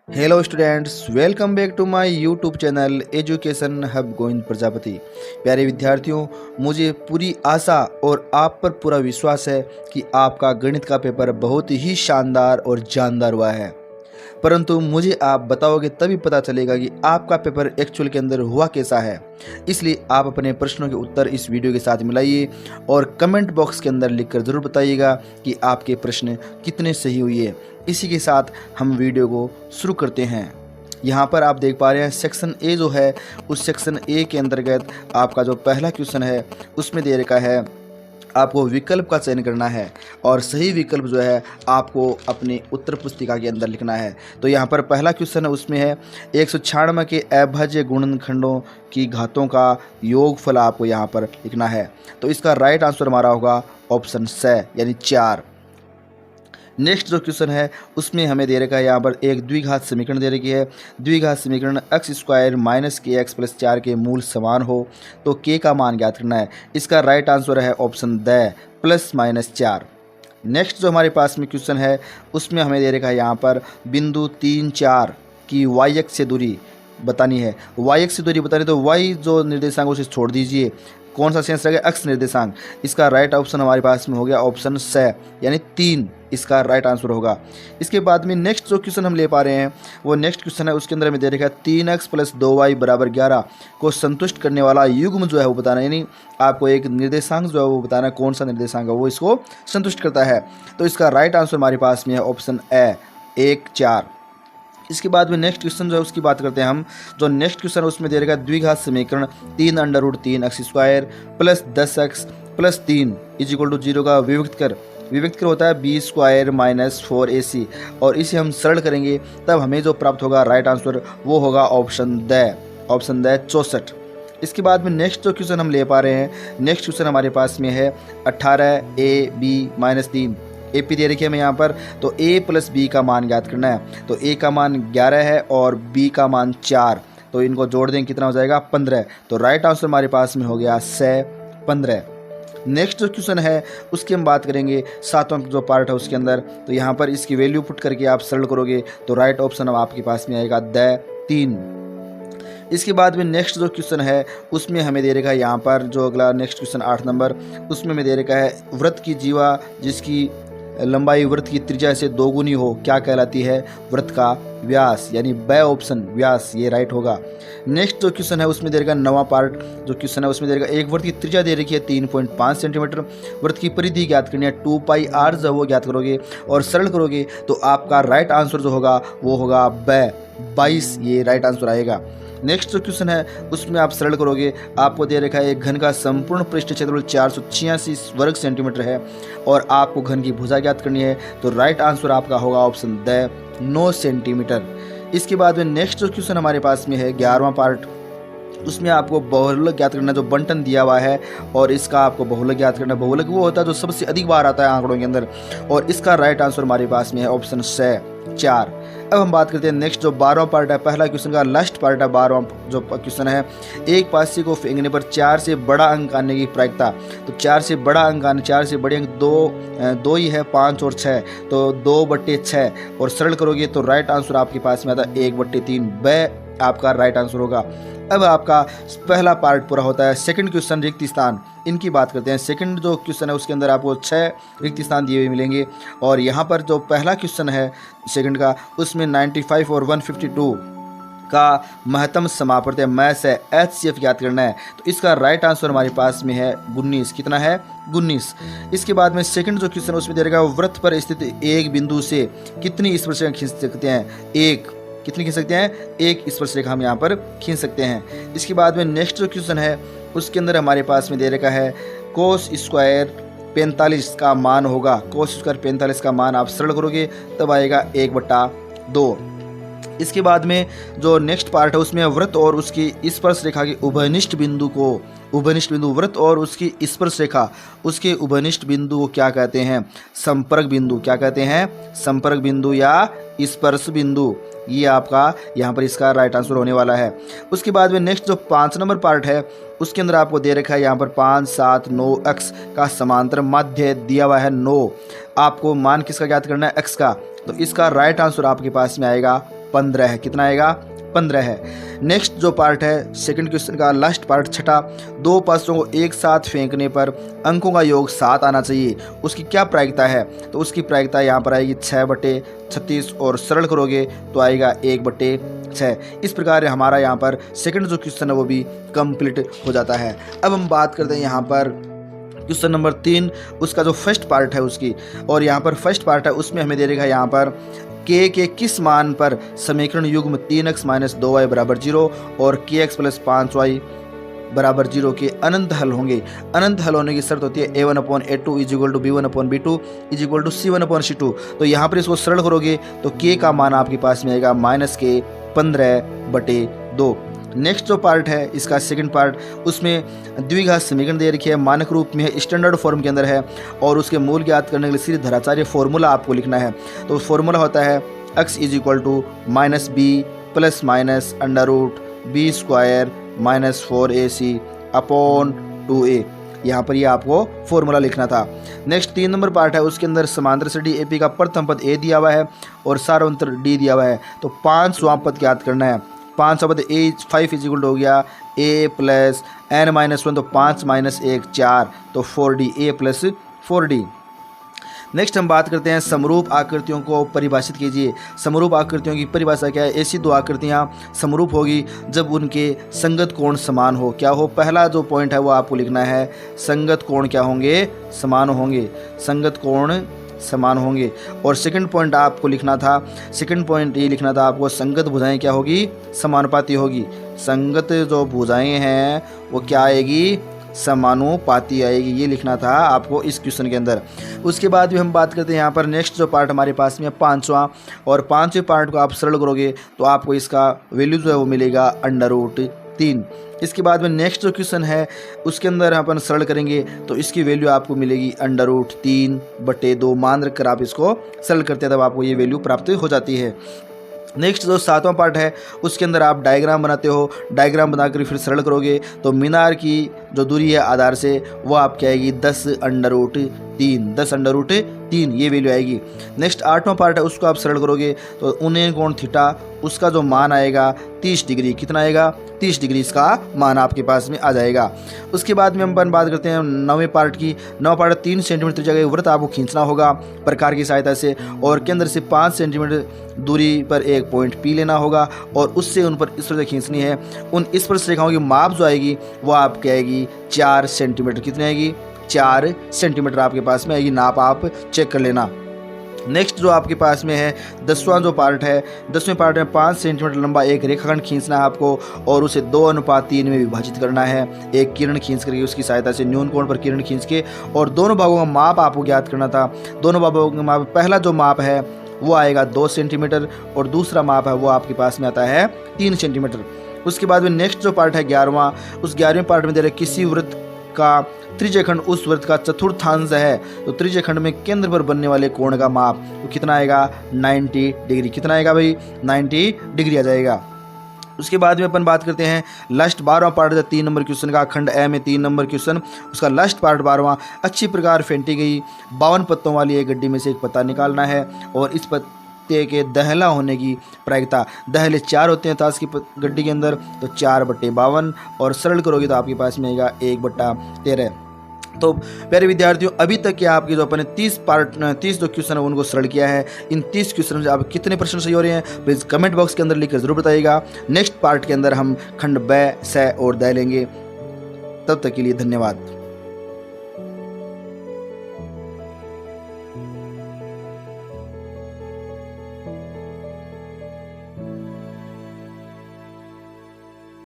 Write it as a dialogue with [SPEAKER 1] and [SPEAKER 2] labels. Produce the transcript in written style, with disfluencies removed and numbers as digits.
[SPEAKER 1] Hello students, welcome back to my YouTube channel education hub Govind Prajapati. प्यारे विद्यार्थियों, मुझे पूरी आशा और आप पर पूरा विश्वास है कि आपका गणित का पेपर बहुत ही शानदार और जानदार हुआ है। परंतु मुझे आप बताओगे तभी पता चलेगा कि आपका पेपर एक्चुअल के अंदर हुआ कैसा है। इसलिए आप अपने प्रश्नों के उत्तर इस वीडियो के साथ मिलाइए और कमेंट बॉक्स के अंदर लिखकर ज़रूर बताइएगा कि आपके प्रश्न कितने सही हुए। इसी के साथ हम वीडियो को शुरू करते हैं। यहाँ पर आप देख पा रहे हैं सेक्शन ए जो है, उस सेक्शन ए के अंतर्गत आपका जो पहला क्वेश्चन है उसमें दे रखा है आपको विकल्प का चयन करना है और सही विकल्प जो है आपको अपनी उत्तर पुस्तिका के अंदर लिखना है। तो यहाँ पर पहला क्वेश्चन है, उसमें है 196 के अभाज्य गुणनखंडों की घातों का योगफल आपको यहाँ पर लिखना है। तो इसका राइट आंसर हमारा होगा ऑप्शन स यानी 4। नेक्स्ट जो क्वेश्चन है उसमें हमें दे रखा है यहाँ पर एक द्विघात समीकरण दे रखी है। द्विघात समीकरण x स्क्वायर माइनस के एक्स प्लस 4 के मूल समान हो तो k का मान ज्ञात करना है। इसका राइट आंसर है ऑप्शन द +-4। नेक्स्ट जो हमारे पास में क्वेश्चन है उसमें हमें दे रखा है यहाँ पर बिंदु 3, 4 की y अक्ष से दूरी बतानी है। y अक्ष से दूरी बतानी, तो y जो निर्देशांक उसे छोड़ दीजिए। कौन सा सेंस रहेगा? अक्ष निर्देशांक। इसका राइट ऑप्शन हमारे पास में हो गया ऑप्शन स यानी 3, इसका राइट आंसर होगा। इसके बाद में नेक्स्ट जो क्वेश्चन हम ले पा रहे हैं वो नेक्स्ट क्वेश्चन है, उसके अंदर में दे रखा है 3x + 2y = 11 को संतुष्ट करने वाला युग्म जो है वो बताना है, यानी आपको एक निर्देशांक जो है वो बताना है कौन सा निर्देशांक है वो इसको संतुष्ट करता है। तो इसका राइट आंसर हमारे पास में है ऑप्शन ए 1, 4। इसके बाद में नेक्स्ट क्वेश्चन जो है उसकी बात करते हैं हम। जो नेक्स्ट क्वेश्चन है उसमें दे रखा है द्विघात समीकरण 3√3x² + 10x + 3 = 0 का विविक्त कर होता है b² - 4ac और इसे हम सरल करेंगे तब हमें जो प्राप्त होगा राइट आंसर वो होगा ऑप्शन द 64। इसके बाद में नेक्स्ट जो क्वेश्चन हम ले पा रहे हैं, नेक्स्ट क्वेश्चन हमारे पास में है 18ab - 3 AP दे रखी है हमें यहाँ पर। तो a + b का मान ज्ञात करना है। तो a का मान 11 है और b का मान 4, तो इनको जोड़ दें कितना हो जाएगा 15। तो राइट आंसर हमारे पास में हो गया 15। नेक्स्ट जो क्वेश्चन है उसकी हम बात करेंगे 7वां जो पार्ट है उसके अंदर। तो यहाँ पर इसकी वैल्यू पुट करके आप सरल करोगे तो राइट ऑप्शन अब आपके पास में आएगा द 3। इसके बाद में नेक्स्ट जो क्वेश्चन है उसमें हमें दे रखा है यहाँ पर जो अगला नेक्स्ट क्वेश्चन 8 नंबर, उसमें हमें दे रखा है वृत्त की जीवा जिसकी लंबाई वृत्त की त्रिज्या से 2 गुनी हो क्या कहलाती है? वृत्त का व्यास, यानी ब ऑप्शन व्यास, ये राइट होगा। नेक्स्ट जो क्वेश्चन है उसमें दे रखा 9वां पार्ट जो क्वेश्चन है उसमें दे रखा एक वृत्त की त्रिज्या दे रखी है 3.5 सेंटीमीटर। वृत्त की परिधि ज्ञात करनी है 2πr जो वो ज्ञात करोगे और सरल करोगे तो आपका राइट आंसर जो होगा वो होगा ब 22, ये राइट आंसर आएगा। नेक्स्ट जो क्वेश्चन है उसमें आप सरल करोगे, आपको दे रखा है एक घन का संपूर्ण पृष्ठ क्षेत्रफल 486 वर्ग सेंटीमीटर है और आपको घन की भुजा ज्ञात करनी है। तो राइट आंसर आपका होगा ऑप्शन द 9 सेंटीमीटर। इसके बाद में नेक्स्ट जो क्वेश्चन हमारे पास में है 11वां पार्ट, उसमें आपको बहुलक ज्ञात करना, जो बंटन दिया हुआ है और इसका आपको बहुलक ज्ञात करना। बहुलक वो होता है जो सबसे अधिक बार आता है आंकड़ों के अंदर और इसका राइट आंसर हमारे पास में है ऑप्शन स 4। अब हम बात करते हैं नेक्स्ट जो 12वां पार्ट है, पहला क्वेश्चन का लास्ट पार्ट है 12वां जो क्वेश्चन है, एक पासे को फेंकने पर 4 से बड़ा अंक आने की प्रायिकता। तो 4 से बड़ा अंक आने, 4 से बड़े अंक दो ही है, 5 और 6, तो 2/6 और सरल करोगे तो राइट आंसर आपके पास में आता है 1/3 ब आपका राइट आंसर होगा। अब आपका पहला पार्ट पूरा होता है। सेकंड क्वेश्चन रिक्त स्थान, इनकी बात करते हैं। सेकंड जो क्वेश्चन है उसके अंदर आपको 6 रिक्त स्थान दिए हुए मिलेंगे और यहाँ पर जो पहला क्वेश्चन है सेकंड का उसमें 95 और 152 का महत्तम समापवर्ती मैस है HCF ज्ञात करना है। तो इसका राइट आंसर हमारे पास में है 19। कितना है? 19। इसके बाद में सेकंड जो क्वेश्चन है उसमें दे रखा है वृत्त पर स्थित एक बिंदु से कितनी स्पर्शरेखा खींच सकते हैं? कितनी खींच सकते हैं? एक स्पर्शरेखा हम यहाँ पर खींच सकते हैं। इसके बाद में नेक्स्ट जो क्वेश्चन है उसके अंदर हमारे पास में दे रखा है कोस स्क्वायर 45 का मान होगा। कोस स्क्वायर 45 का मान आप सरल करोगे तब आएगा 1/2। इसके बाद में जो नेक्स्ट पार्ट है उसमें वृत्त और उसकी स्पर्श रेखा के उभयनिष्ठ बिंदु वृत्त और उसकी स्पर्श रेखा उसके उभयनिष्ठ बिंदु को क्या कहते हैं? संपर्क बिंदु। क्या कहते हैं? संपर्क बिंदु या स्पर्श बिंदु। ये आपका यहाँ पर इसका राइट आंसर होने वाला है। उसके बाद में नेक्स्ट जो 5 नंबर पार्ट है उसके अंदर आपको दे रखा है यहाँ पर 5, 7, 9 अक्ष का समांतर माध्य दिया हुआ है 9। आपको मान किसका ज्ञात करना है? x का। तो इसका राइट आंसर आपके पास में आएगा 15 है। कितना आएगा? 15 है। नेक्स्ट जो पार्ट है सेकंड क्वेश्चन का लास्ट पार्ट छठा, दो पात्रों को एक साथ फेंकने पर अंकों का योग 7 आना चाहिए, उसकी क्या प्रायिकता है? तो उसकी प्रायिकता यहाँ पर आएगी 6/36 और सरल करोगे तो आएगा 1/6। इस प्रकार हमारा यहाँ पर सेकंड जो क्वेश्चन है वो भी कंप्लीट हो जाता है। अब हम बात करते हैं यहाँ पर क्वेश्चन नंबर 3, उसका जो फर्स्ट पार्ट है उसकी, और यहाँ पर फर्स्ट पार्ट है उसमें हमें दे देगा यहाँ पर k के किस मान पर समीकरण युग्म 3x - 2y = 0 और kx + 5y = 0 के अनंत हल होंगे। अनंत हल होने की शर्त होती है a1/a2 = b1/b2 = c1/c2। तो यहाँ पर इसको सरल करोगे तो k का मान आपके पास में आएगा -k 15/2। नेक्स्ट जो पार्ट है इसका सेकंड पार्ट, उसमें द्विघात समीकरण दे रखी है, मानक रूप में है, स्टैंडर्ड फॉर्म के अंदर है और उसके मूल ज्ञात करने के लिए सीधे धराचार्य फॉर्मूला आपको लिखना है। तो फॉर्मूला होता है x = -b ± √b² - 4ac/2a। यहाँ पर ये आपको फॉर्मूला लिखना था। नेक्स्ट 3 नंबर पार्ट है, उसके अंदर समांतर सी डी AP का प्रथम पद a दिया हुआ है और सार्वंतर d दिया हुआ है। तो 5वां पद ज्ञात करना है। 5वां पद a5 = हो गया a + n-1, तो 5 - 1 4, तो 4d a + 4d। नेक्स्ट हम बात करते हैं समरूप आकृतियों को परिभाषित कीजिए। समरूप आकृतियों की परिभाषा क्या है? ऐसी दो आकृतियाँ समरूप होगी जब उनके संगत कोण समान हो। क्या हो? पहला जो पॉइंट है वो आपको लिखना है, संगत कोण क्या होंगे? समान होंगे। संगत कोण समान होंगे। और सेकंड पॉइंट आपको लिखना था, सेकंड पॉइंट ये लिखना था आपको, संगत भुजाएं क्या होगी? समानुपाती होगी। संगत जो भुजाएं हैं वो क्या आएगी? समानुपाती आएगी। ये लिखना था आपको इस क्वेश्चन के अंदर। उसके बाद भी हम बात करते हैं यहाँ पर नेक्स्ट जो पार्ट हमारे पास में 5वां, और 5वें पार्ट को आप सरल करोगे तो आपको इसका वैल्यू जो है वो मिलेगा √3। इसके बाद में नेक्स्ट जो क्वेश्चन है उसके अंदर अपन सरल करेंगे तो इसकी वैल्यू आपको मिलेगी √3/2। मान रखकर आप इसको सरल करते हैं तब आपको ये वैल्यू प्राप्त हो जाती है। नेक्स्ट जो 7वां पार्ट है उसके अंदर आप डायग्राम बनाते हो, डायग्राम बनाकर फिर सरल करोगे तो मीनार की जो दूरी है आधार से वो आपकी आएगी 10√3, 10√3 ये वैल्यू आएगी। नेक्स्ट 8वां पार्ट है उसको आप सरल करोगे तो उन्हें कोण थीटा उसका जो मान आएगा 30 डिग्री। कितना आएगा? 30 डिग्री इसका मान आपके पास में आ जाएगा। उसके बाद में हम बात करते हैं 9वें पार्ट की। 9वां पार्ट 3 सेंटीमीटर जगह वृत्त आपको खींचना होगा प्रकार की सहायता से और केंद्र से 5 सेंटीमीटर दूरी पर एक पॉइंट P लेना होगा और उससे उन पर स्पर्श खींचनी है। उन स्पर्श रेखाओं की माप जो आएगी वो आपकी आएगी 4 सेंटीमीटर। कितनी आएगी? 4 सेंटीमीटर आपके पास में आएगी। नाप आप चेक कर लेना। नेक्स्ट जो आपके पास में है 10वां जो पार्ट है, 10वें पार्ट में 5 सेंटीमीटर लंबा एक रेखाखंड खींचना है आपको और उसे 2:3 में विभाजित करना है। एक किरण खींच करके उसकी सहायता से न्यून कोण पर किरण खींच के, और दोनों भागों का माप आपको ज्ञात करना था। दोनों भागों का माप, पहला जो माप है वो आएगा 2 सेंटीमीटर और दूसरा माप है वो आपके पास में आता है 3 सेंटीमीटर। उसके बाद में नेक्स्ट जो पार्ट है 11वां, उस 11वें पार्ट में दे रहे किसी वृत्त का त्रिज्यखंड उस वृत्त का चतुर्थांश है तो त्रिज्यखंड में केंद्र पर बनने वाले कोण का माप तो कितना आएगा? 90 डिग्री। कितना आएगा भाई? 90 डिग्री आ जाएगा। उसके बाद में अपन बात करते हैं लास्ट 12वां पार्ट 3 नंबर क्वेश्चन का, खंड ए में 3 नंबर क्वेश्चन, उसका लास्ट पार्ट 12वां। अच्छी प्रकार फेंटी गई 52 पत्तों वाली एक गड्डी में से एक पत्ता निकालना है और इस पत्ते के दहला होने की प्रायिकता। दहले 4 होते हैं ताश की गड्डी के अंदर, तो 4/52 और सरल करोगे तो आपके पास में आएगा 1/13। तो प्यारे विद्यार्थियों, अभी तक के आपके जो अपने 30 जो क्वेश्चन है उनको सरल किया है। इन 30 क्वेश्चन से आप कितने प्रश्न सही हो रहे हैं प्लीज़ कमेंट बॉक्स के अंदर लिखकर जरूर बताइएगा। नेक्स्ट पार्ट के अंदर हम खंड ब, स और द लेंगे। तब तक के लिए धन्यवाद।